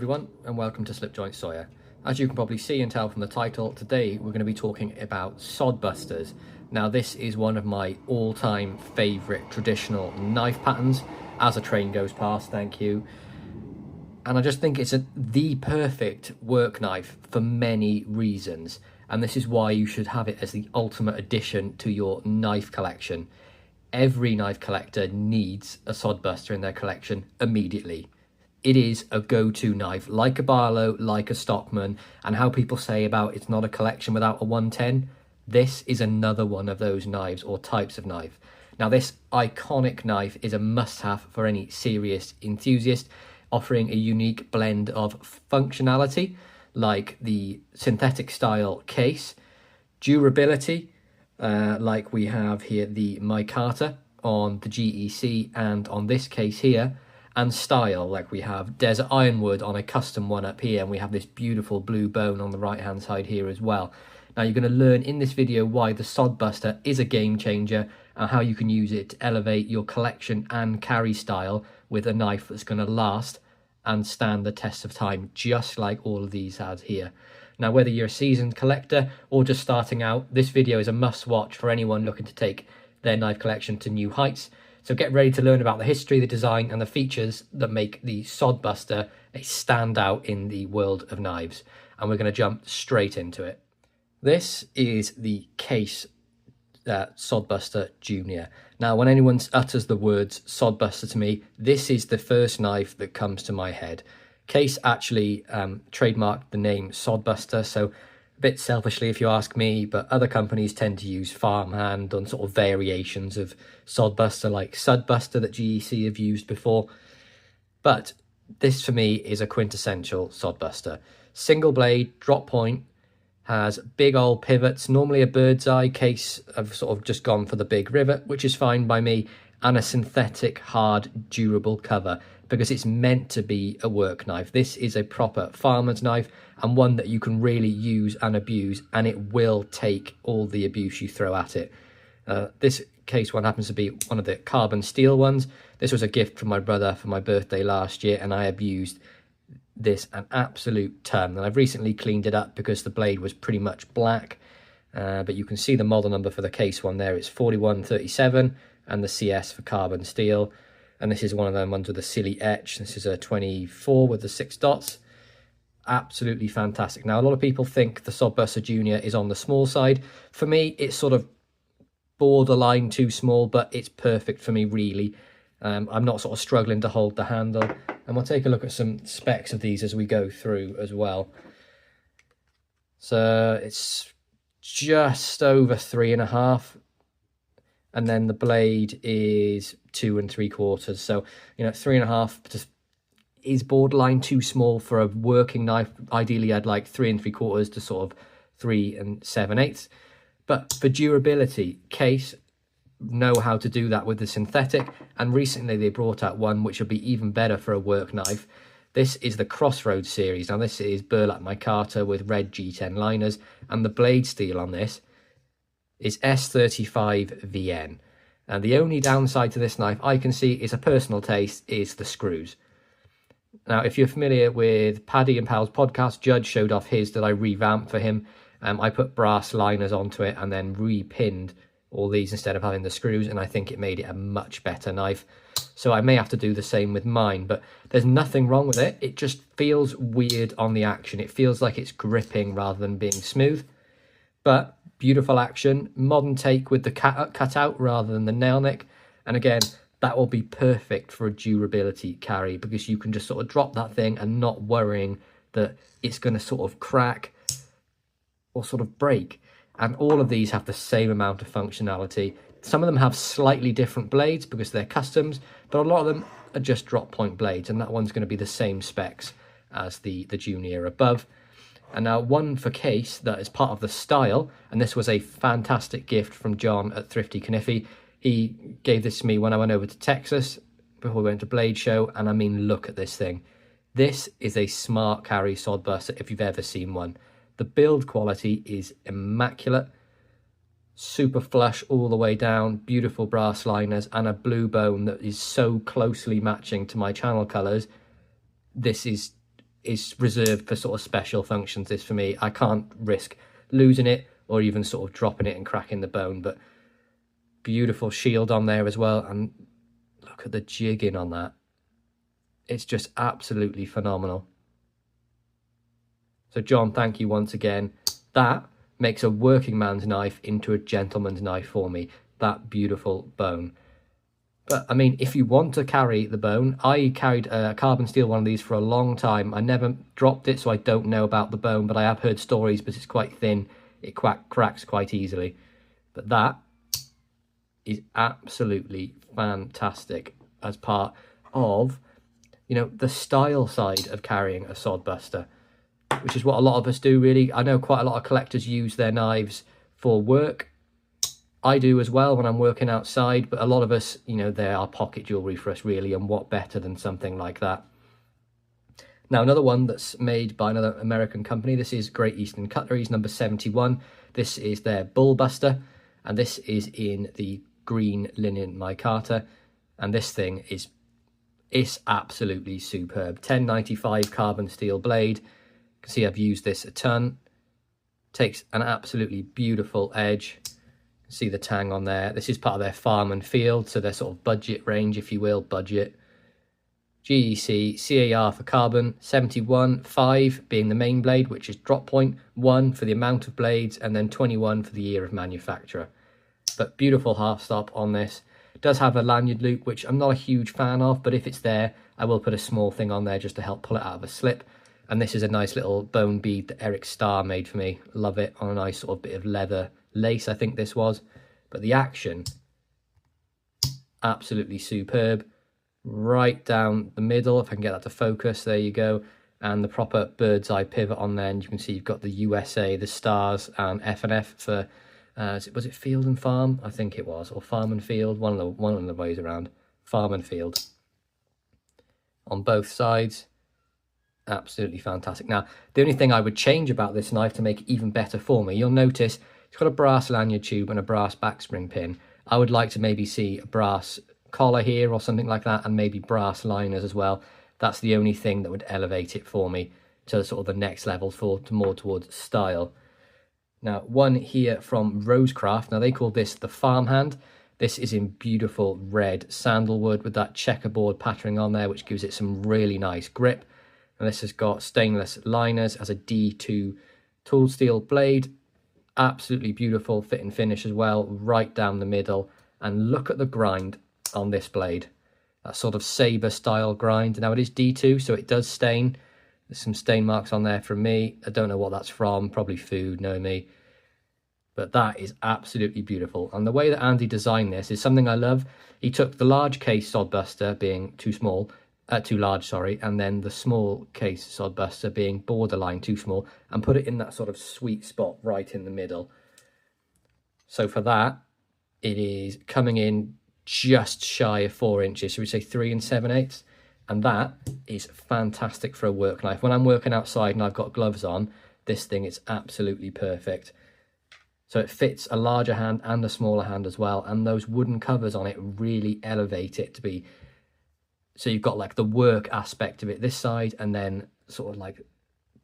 everyone, and welcome to Slip Joint Sawyer. As you can probably see and tell from the title, today we're going to be talking about Sod Busters. Now this is one of my all-time favourite traditional knife patterns. As a train goes past, thank you. And I just think it's the perfect work knife for many reasons. And this is why you should have it as the ultimate addition to your knife collection. Every knife collector needs a Sod Buster in their collection immediately. It is a go-to knife, like a Barlow, like a Stockman, and how people say about it's not a collection without a 110. This is another one of those knives or types of knife. Now this iconic knife is a must-have for any serious enthusiast, offering a unique blend of functionality, like the synthetic style case, durability, like we have here the Mk2 on the GEC and on this case here, and style, like we have Desert Ironwood on a custom one up here, and we have this beautiful blue bone on the right hand side here as well. Now you're going to learn in this video why the Sod Buster is a game changer and how you can use it to elevate your collection and carry style with a knife that's going to last and stand the test of time, just like all of these has here. Now whether you're a seasoned collector or just starting out, this video is a must watch for anyone looking to take their knife collection to new heights. So get ready to learn about the history, the design and the features that make the Sod Buster a standout in the world of knives. And we're going to jump straight into it. This is the case Sod Buster Junior. Now when anyone utters the words Sod Buster to me, this is the first knife that comes to my head. Case actually trademarked the name Sod Buster, so a bit selfishly if you ask me, but other companies tend to use Farmhand on sort of variations of Sod Buster, like Sod Buster that GEC have used before. But this for me is a quintessential Sod Buster. Single blade, drop point, has big old pivots, normally a bird's eye. Case. I've sort of just gone for the big rivet, which is fine by me, and a synthetic, hard, durable cover, because it's meant to be a work knife. This is a proper farmer's knife, and one that you can really use and abuse, and it will take all the abuse you throw at it. This case one happens to be one of the carbon steel ones. This was a gift from my brother for my birthday last year, and I abused this an absolute ton. And I've recently cleaned it up because the blade was pretty much black, but you can see the model number for the case one there. It's 4137 and the CS for carbon steel. And this is one of them ones with a silly etch. This is a 24 with the 6 dots. Absolutely fantastic. Now, a lot of people think the Sod Buster Junior is on the small side. For me, it's sort of borderline too small, but it's perfect for me, really. I'm not sort of struggling to hold the handle. And we'll take a look at some specs of these as we go through as well. So it's just over 3.5. And then the blade is 2 3/4. So, you know, 3.5 just is borderline too small for a working knife. Ideally, I'd like 3 3/4 to sort of 3 7/8. But for durability, Case know how to do that with the synthetic. And recently they brought out one which will be even better for a work knife. This is the Crossroads series. Now this is burlap mica with red G10 liners, and the blade steel on this is S35VN. And the only downside to this knife I can see is a personal taste is the screws. Now, if you're familiar with Paddy and Pal's podcast, Judge showed off his that I revamped for him. I put brass liners onto it and then repinned all these instead of having the screws, and I think it made it a much better knife. So I may have to do the same with mine, but there's nothing wrong with it. It just feels weird on the action. It feels like it's gripping rather than being smooth. But beautiful action, modern take with the cutout rather than the nail neck. And again, that will be perfect for a durability carry, because you can just sort of drop that thing and not worrying that it's going to sort of crack or sort of break. And all of these have the same amount of functionality. Some of them have slightly different blades because they're customs, but a lot of them are just drop point blades, and that one's going to be the same specs as the Junior above. And now one for Case that is part of the style, and this was a fantastic gift from John at Thrifty Kniffy. He gave this to me when I went over to Texas before we went to Blade Show, and I mean, look at this thing. This is a smart carry Sod Buster if you've ever seen one. The build quality is immaculate, super flush all the way down, beautiful brass liners, and a blue bone that is so closely matching to my channel colours. This is is reserved for sort of special functions. This for me, I can't risk losing it or even sort of dropping it and cracking the bone. But beautiful shield on there as well, and look at the jigging on that. It's just absolutely phenomenal. So John, thank you once again. That makes a working man's knife into a gentleman's knife for me, that beautiful bone. But I mean, if you want to carry the bone, I carried a carbon steel one of these for a long time. I never dropped it, so I don't know about the bone, but I have heard stories because it's quite thin. It cracks quite easily. But that is absolutely fantastic as part of, you know, the style side of carrying a Sod Buster, which is what a lot of us do, really. I know quite a lot of collectors use their knives for work. I do as well when I'm working outside, but a lot of us, you know, they are pocket jewelry for us, really, and what better than something like that. Now, another one that's made by another American company, this is Great Eastern Cutlery's number 71. This is their Bull Buster, and this is in the green linen micarta, and this thing is, it's absolutely superb. 1095 carbon steel blade. You can see I've used this a ton. Takes an absolutely beautiful edge. See the tang on there. This is part of their farm and field, so their sort of budget range, if you will, budget. GEC, CAR for carbon, 71, 5 being the main blade, which is drop point, 1 for the amount of blades, and then 21 for the year of manufacturer. But beautiful half stop on this. It does have a lanyard loop, which I'm not a huge fan of, but if it's there, I will put a small thing on there just to help pull it out of a slip. And this is a nice little bone bead that Eric Starr made for me. Love it, on a nice sort of bit of leather lace, I think this was. But the action, absolutely superb. Right down the middle, if I can get that to focus, there you go. And the proper bird's eye pivot on there, and you can see you've got the USA, the stars, and F&F for, was it Field and Farm? I think it was, or Farm and Field, one of the ways around. Farm and Field. On both sides. Absolutely fantastic. Now, the only thing I would change about this knife to make it even better for me, you'll notice it's got a brass lanyard tube and a brass backspring pin. I would like to maybe see a brass collar here or something like that, and maybe brass liners as well. That's the only thing that would elevate it for me to sort of the next level, more towards style. Now, one here from Rosecraft. Now, they call this the Farmhand. This is in beautiful red sandalwood with that checkerboard patterning on there, which gives it some really nice grip. And this has got stainless liners as a D2 tool steel blade. Absolutely beautiful fit and finish as well, right down the middle. And look at the grind on this blade. That sort of saber style grind. Now it is D2, so it does stain. There's some stain marks on there from me. I don't know what that's from, probably food, know me. But that is absolutely beautiful. And the way that Andy designed this is something I love. He took the large case Sod Buster being too large, and then the small case Sod Buster being borderline too small, and put it in that sort of sweet spot right in the middle. So for that, it is coming in just shy of 4 inches, so we say 3 7/8, and that is fantastic for a work knife. When I'm working outside and I've got gloves on, this thing is absolutely perfect. So it fits a larger hand and a smaller hand as well, and those wooden covers on it really elevate it to be. So you've got like the work aspect of it this side, and then sort of like,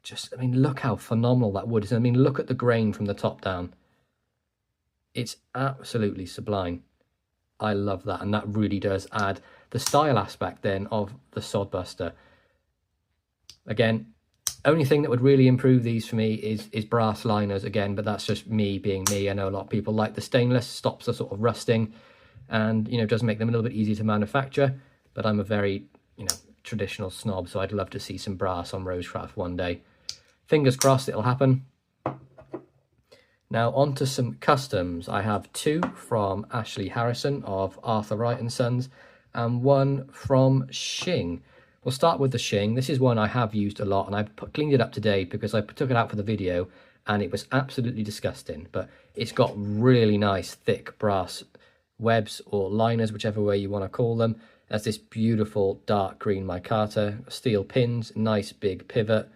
just, I mean, look how phenomenal that wood is. I mean, look at the grain from the top down. It's absolutely sublime. I love that, and that really does add the style aspect then of the Sod Buster. Again, only thing that would really improve these for me is brass liners again, but that's just me being me. I know a lot of people like the stainless, stops the sort of rusting, and, you know, does make them a little bit easier to manufacture. But I'm a very, you know, traditional snob, so I'd love to see some brass on Rosecraft one day. Fingers crossed it'll happen. Now on to some customs. I have 2 from Ashley Harrison of Arthur Wright & Sons, and 1 from Shing. We'll start with the Shing. This is one I have used a lot, and I cleaned it up today because I took it out for the video, and it was absolutely disgusting. But it's got really nice thick brass webs or liners, whichever way you want to call them. Has this beautiful dark green micarta, steel pins, nice big pivot,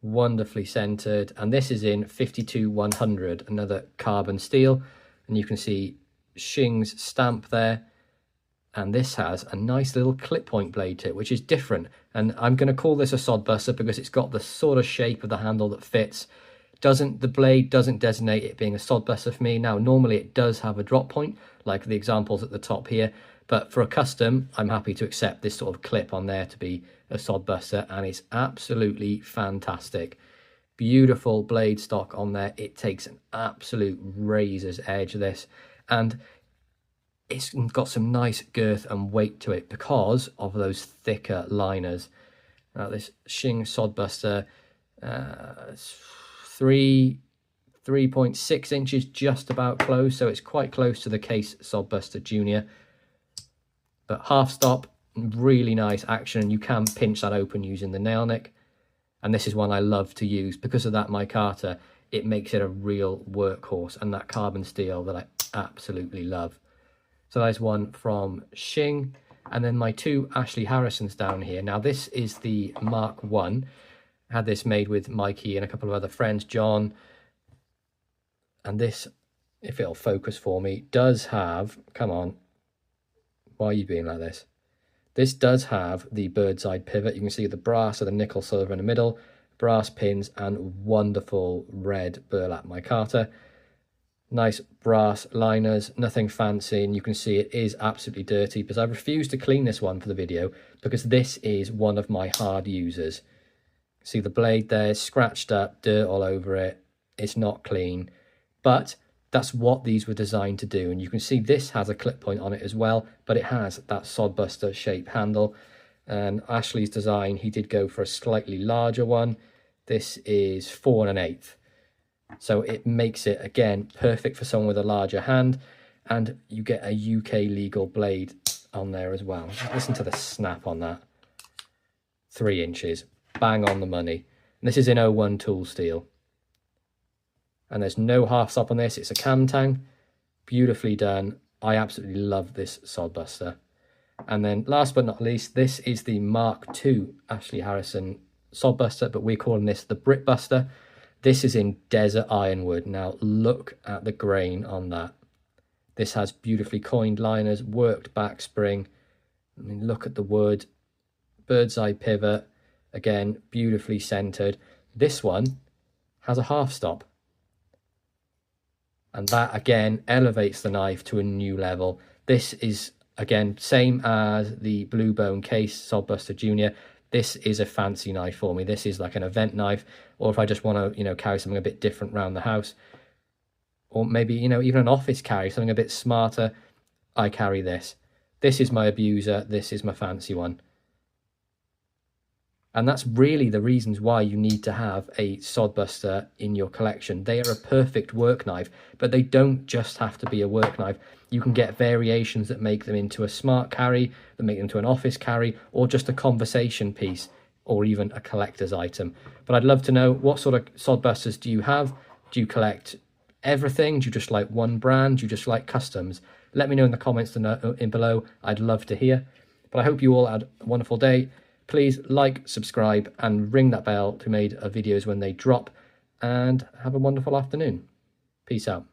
wonderfully centered, and this is in 52-100, another carbon steel, and you can see Shing's stamp there, and this has a nice little clip point blade to it, which is different. And I'm going to call this a Sod Buster because it's got the sort of shape of the handle that fits. The blade doesn't designate it being a Sod Buster for me. Now, normally it does have a drop point, like the examples at the top here, but for a custom, I'm happy to accept this sort of clip on there to be a Sod Buster, and it's absolutely fantastic. Beautiful blade stock on there. It takes an absolute razor's edge, this, and it's got some nice girth and weight to it because of those thicker liners. Now this Shing Sod Buster, 3.6 inches, just about close, so it's quite close to the Case Sod Buster Junior. But half stop, really nice action, and you can pinch that open using the nail nick. And this is one I love to use because of that micarta. It makes it a real workhorse, and that carbon steel that I absolutely love. So there's one from Shing, and then my two Ashley Harrisons down here. Now this is the Mark 1. I had this made with Mikey and a couple of other friends, John. And this, if it'll focus for me, does have, come on, why are you being like this? This does have the bird's eye pivot. You can see the brass or the nickel silver in the middle, brass pins, and wonderful red burlap micarta. Nice brass liners, nothing fancy, and you can see it is absolutely dirty because I refuse to clean this one for the video because this is one of my hard users. See the blade there, scratched up, dirt all over it. It's not clean, but that's what these were designed to do. And you can see this has a clip point on it as well, but it has that Sod Buster shape handle. And Ashley's design, he did go for a slightly larger one. This is 4 1/8. So it makes it, again, perfect for someone with a larger hand, and you get a UK legal blade on there as well. Listen to the snap on that. 3 inches, bang on the money. And this is in 01 tool steel. And there's no half stop on this, it's a cam tang. Beautifully done. I absolutely love this Sod Buster. And then last but not least, this is the Mark 2 Ashley Harrison Sod Buster, but we're calling this the BritBuster. This is in desert ironwood. Now look at the grain on that. This has beautifully coined liners, worked back spring. I mean, look at the wood, bird's eye pivot, again, beautifully centered. This one has a half stop. And that again elevates the knife to a new level. This is, again, same as the Blue Bone Case Sod Buster Junior. This is a fancy knife for me. This is like an event knife, or if I just want to, carry something a bit different around the house, or maybe, even an office carry, something a bit smarter, I carry this. This is my abuser. This is my fancy one. And that's really the reasons why you need to have a Sod Buster in your collection. They are a perfect work knife, but they don't just have to be a work knife. You can get variations that make them into a smart carry, that make them into an office carry, or just a conversation piece, or even a collector's item. But I'd love to know, what sort of Sod Busters do you have? Do you collect everything? Do you just like one brand? Do you just like customs? Let me know in the comments in below. I'd love to hear. But I hope you all had a wonderful day. Please like, subscribe, and ring that bell to be made videos when they drop. And have a wonderful afternoon. Peace out.